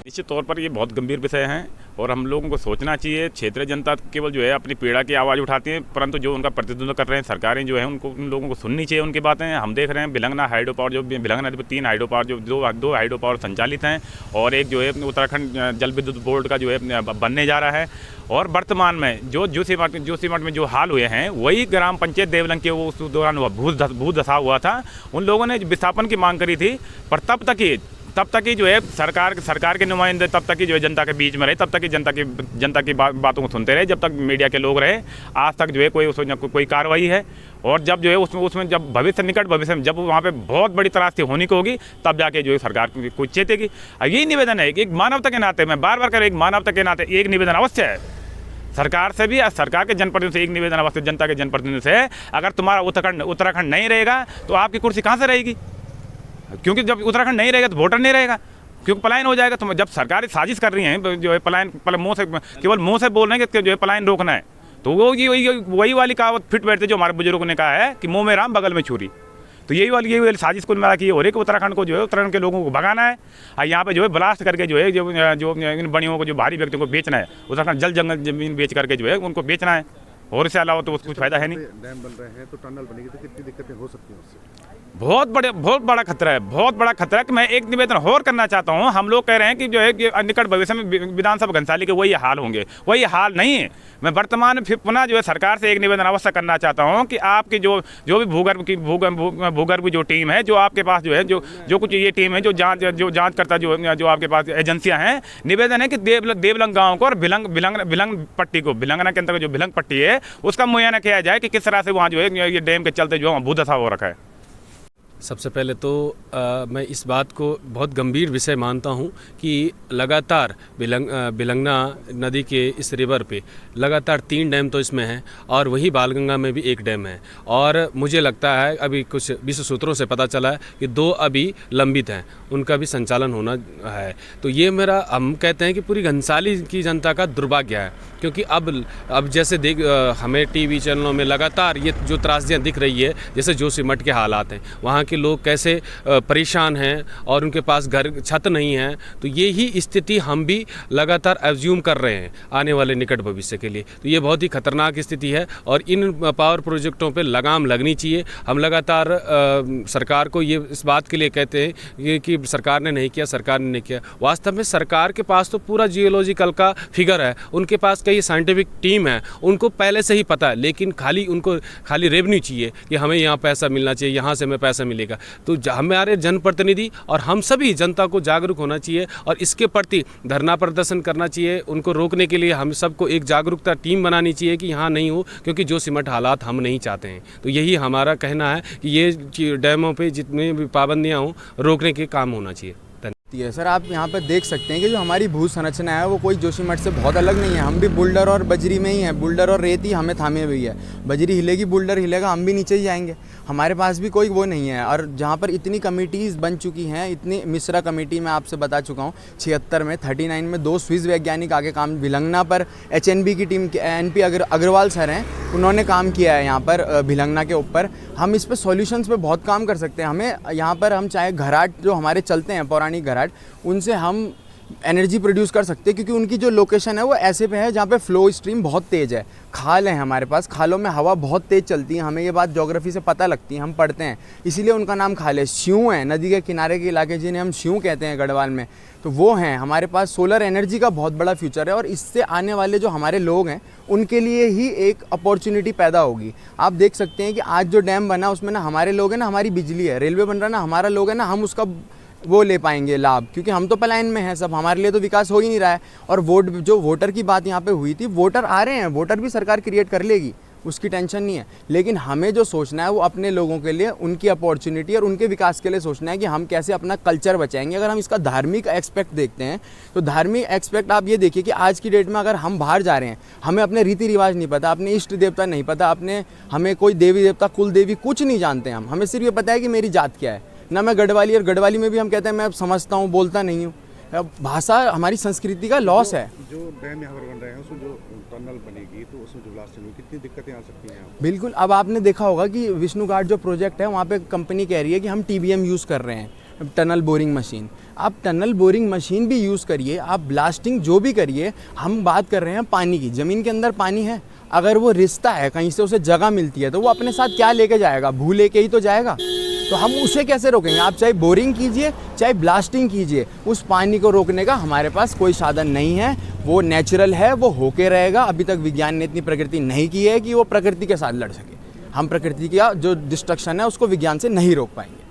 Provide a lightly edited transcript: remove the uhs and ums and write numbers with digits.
निश्चित तौर पर ये बहुत गंभीर विषय हैं और हम लोगों को सोचना चाहिए। क्षेत्रीय जनता केवल जो है अपनी पीड़ा की आवाज़ उठाती है, परंतु जो उनका प्रतिद्वंद कर रहे हैं सरकारें जो है उनको उन लोगों को सुननी चाहिए उनकी बातें। हम देख रहे हैं भिलंगना हाइड्रो पावर, जो भिलंगना 3 हाइड्रो पावर, जो दो हाइड्रो पावर संचालित हैं और एक जो है उत्तराखंड जल विद्युत बोर्ड का जो है बनने जा रहा है। और वर्तमान में जो जोशीमठ में जो हाल हुए हैं वही ग्राम पंचायत देवलंग के उस दौरान भू धसा हुआ था। उन लोगों ने विस्थापन की मांग करी थी, पर तब तक ही जो है सरकार के नुमाइंदे तब तक ही जो है जनता के बीच में रहे, तब तक ही जनता की बातों को सुनते रहे, जब तक मीडिया के लोग रहे। आज तक जो है कोई कार्रवाई है। और जब जो है उसमें जब निकट भविष्य में जब वहाँ पे बहुत बड़ी त्रासदी होने को होगी, तब जाके जो है सरकार कुछ चेतेगी। यही निवेदन है कि एक मानवता के नाते, मैं बार बार कर, एक मानवता के नाते एक निवेदन अवश्य है सरकार से भी, सरकार के जनप्रतिनिधि से एक निवेदन अवश्य, जनता के जनप्रतिनिधि से। अगर तुम्हारा उत्तराखंड नहीं रहेगा तो आपकी कुर्सी कहाँ से रहेगी? क्योंकि जब उत्तराखंड नहीं रहेगा तो वोटर नहीं रहेगा, क्योंकि पलायन हो जाएगा। तो जब सरकार साजिश कर रही हैं जो है पलायन केवल मुंह से बोल रहे हैं कि जो है पलायन रोकना है, तो वही वाली कहावत फिट बैठती जो हमारे बुजुर्गों ने कहा है कि मुंह में राम बगल में छुरी। तो यही वाली साजिश कुल मिला की हो रही है कि उत्तराखंड को जो है उत्तराखंड के लोगों को भगाना है और यहाँ पे जो है ब्लास्ट करके जो है जो इन बड़ियों को, जो भारी व्यक्तियों को बेचना है, उत्तराखंड जल जंगल जमीन बेच करके जो है उनको बेचना है। और इससे अलावा तो कुछ फायदा है नहीं। डैम बन रहे हैं तो टनल बनेगी तो कितनी दिक्कतें हो सकती हैं उससे? बहुत बड़ा खतरा है, बहुत बड़ा खतरा है। कि मैं एक निवेदन और करना चाहता हूँ। हम लोग कह रहे हैं कि जो है कि निकट भविष्य में विधानसभा घनसाली के वही हाल होंगे, वही हाल नहीं है। मैं वर्तमान में फिर पुनः जो है सरकार से एक निवेदन अवश्य करना चाहता हूँ कि आपकी जो भी भूगर्भ की जो टीम है, जो आपके पास जो है जो कुछ ये टीम है जो जाँच करता जो आपके पास एजेंसियाँ हैं, निवेदन है कि देवलंग गाँव को और भिलंग पट्टी को, भिलंगना के अंतर्गत जो भिलंग पट्टी है उसका मुआयना किया जाए कि किस तरह से वहाँ जो है ये डैम के चलते जो भूदशा हो रखा है। सबसे पहले तो मैं इस बात को बहुत गंभीर विषय मानता हूं कि लगातार भिलंगना नदी के इस रिवर पे लगातार 3 डैम तो इसमें हैं और वही बालगंगा में भी 1 डैम है। और मुझे लगता है अभी कुछ विश्व सूत्रों से पता चला है कि 2 अभी लंबित हैं, उनका भी संचालन होना है। तो ये हम कहते हैं कि पूरी घनसाली की जनता का दुर्भाग्य है, क्योंकि अब जैसे हमें टीवी चैनलों में लगातार ये जो त्रासदियाँ दिख रही है, जैसे जोशीमठ के हालात हैं, वहाँ के लोग कैसे परेशान हैं और उनके पास घर छत नहीं है। तो ये ही स्थिति हम भी लगातार एज्यूम कर रहे हैं आने वाले निकट भविष्य के लिए। तो ये बहुत ही खतरनाक स्थिति है और इन पावर प्रोजेक्टों पे लगाम लगनी चाहिए। हम लगातार सरकार को ये इस बात के लिए कहते हैं कि सरकार ने नहीं किया। वास्तव में सरकार के पास तो पूरा जियोलॉजिकल का फिगर है, उनके पास कई साइंटिफिक टीम है, उनको पहले से ही पता है, लेकिन उनको खाली रेवेन्यू चाहिए कि हमें यहाँ पैसा मिलना चाहिए, यहाँ से हमें पैसा मिलेगा। तो हमारे जनप्रतिनिधि और हम सभी जनता को जागरूक होना चाहिए और इसके प्रति धरना प्रदर्शन करना चाहिए। उनको रोकने के लिए हम सबको एक जागरूकता टीम बनानी चाहिए कि यहाँ नहीं हो, क्योंकि जोशीमठ हालात हम नहीं चाहते हैं। तो यही हमारा कहना है कि ये डैमों पे जितने भी पाबंदियाँ हों रोकने के काम होना चाहिए। सर आप यहाँ पर देख सकते हैं कि जो हमारी भू संरचना है वो कोई जोशीमठ से बहुत अलग नहीं है। हम भी बुल्डर और बजरी में ही हैं, बुल्डर और रेत ही हमें थामे हुई है। बजरी हिलेगी, बुल्डर हिलेगा, हम भी नीचे ही जाएंगे। हमारे पास भी कोई वो नहीं है। और जहाँ पर इतनी कमेटीज़ बन चुकी हैं, इतनी मिश्रा कमेटी मैं आपसे बता चुका हूँ 76 में, 39 में 2 स्विस वैज्ञानिक आगे काम, भिलंगना पर HNB की टीम के NP अग्रवाल सर हैं, उन्होंने काम किया है यहाँ पर भिलंगना के ऊपर। हम इस पर सॉल्यूशंस पे बहुत काम कर सकते हैं। हमें यहाँ पर हम चाहे घराट जो हमारे चलते हैं पौराणिक घराट, उनसे हम एनर्जी प्रोड्यूस कर सकते हैं, क्योंकि उनकी जो लोकेशन है वो ऐसे पे है जहाँ पे फ्लो स्ट्रीम बहुत तेज़ है। खाल है हमारे पास, खालों में हवा बहुत तेज़ चलती है, हमें ये बात ज्योग्राफी से पता लगती है, हम पढ़ते हैं, इसीलिए उनका नाम खाल है। स्यू हैं नदी के किनारे के इलाके जिन्हें हम स्यू कहते हैं गढ़वाल में, तो वो हैं। हमारे पास सोलर एनर्जी का बहुत बड़ा फ्यूचर है और इससे आने वाले जो हमारे लोग हैं उनके लिए ही एक अपॉर्चुनिटी पैदा होगी। आप देख सकते हैं कि आज जो डैम बना उसमें ना हमारे लोग हैं ना हमारी बिजली है, रेलवे बन रहा ना हमारा लोग है ना हम उसका वो ले पाएंगे लाभ, क्योंकि हम तो पलायन में हैं सब, हमारे लिए तो विकास हो ही नहीं रहा है। और वोटर की बात यहाँ पे हुई थी, वोटर आ रहे हैं, वोटर भी सरकार क्रिएट कर लेगी, उसकी टेंशन नहीं है। लेकिन हमें जो सोचना है वो अपने लोगों के लिए, उनकी अपॉर्चुनिटी और उनके विकास के लिए सोचना है कि हम कैसे अपना कल्चर बचाएंगे। अगर हम इसका धार्मिक एक्सपेक्ट देखते हैं तो धार्मिक एक्सपेक्ट आप ये देखिए कि आज की डेट में अगर हम बाहर जा रहे हैं, हमें अपने रीति रिवाज नहीं पता, अपने इष्ट देवता नहीं पता, हमें कोई देवी देवता कुल देवी कुछ नहीं जानते हम, हमें सिर्फ ये पता है कि मेरी जात क्या है ना। मैं गढ़वाली, और गढ़वाली में भी हम कहते हैं मैं समझता हूँ, बोलता नहीं हूँ। भाषा हमारी संस्कृति का लॉस है। जो डैम यहाँ पर बन रहे हैं उसमें जो टनल बनेगी तो उसमें जो ब्लास्टिंग होगी कितनी दिक्कतें आ सकती हैं? बिल्कुल, अब आपने देखा होगा कि विष्णु घाट जो प्रोजेक्ट है वहाँ पे कंपनी कह रही है कि हम TBM यूज़ कर रहे हैं। Tunnel boring machine. आप टनल बोरिंग मशीन भी यूज़ करिए, आप ब्लास्टिंग जो भी करिए, हम बात कर रहे हैं पानी की। ज़मीन के अंदर पानी है, अगर वो रिश्ता है कहीं से उसे जगह मिलती है तो वो अपने साथ क्या लेके जाएगा, भू लेके ही तो जाएगा। तो हम उसे कैसे रोकेंगे? आप चाहे बोरिंग कीजिए चाहे ब्लास्टिंग कीजिए, उस पानी को रोकने का हमारे पास कोई साधन नहीं है। वो नेचुरल है, वो होके रहेगा। अभी तक विज्ञान ने इतनी प्रकृति नहीं की है कि वो प्रकृति के साथ लड़ सके। हम प्रकृति का जो डिस्ट्रक्शन है उसको विज्ञान से नहीं रोक पाएंगे।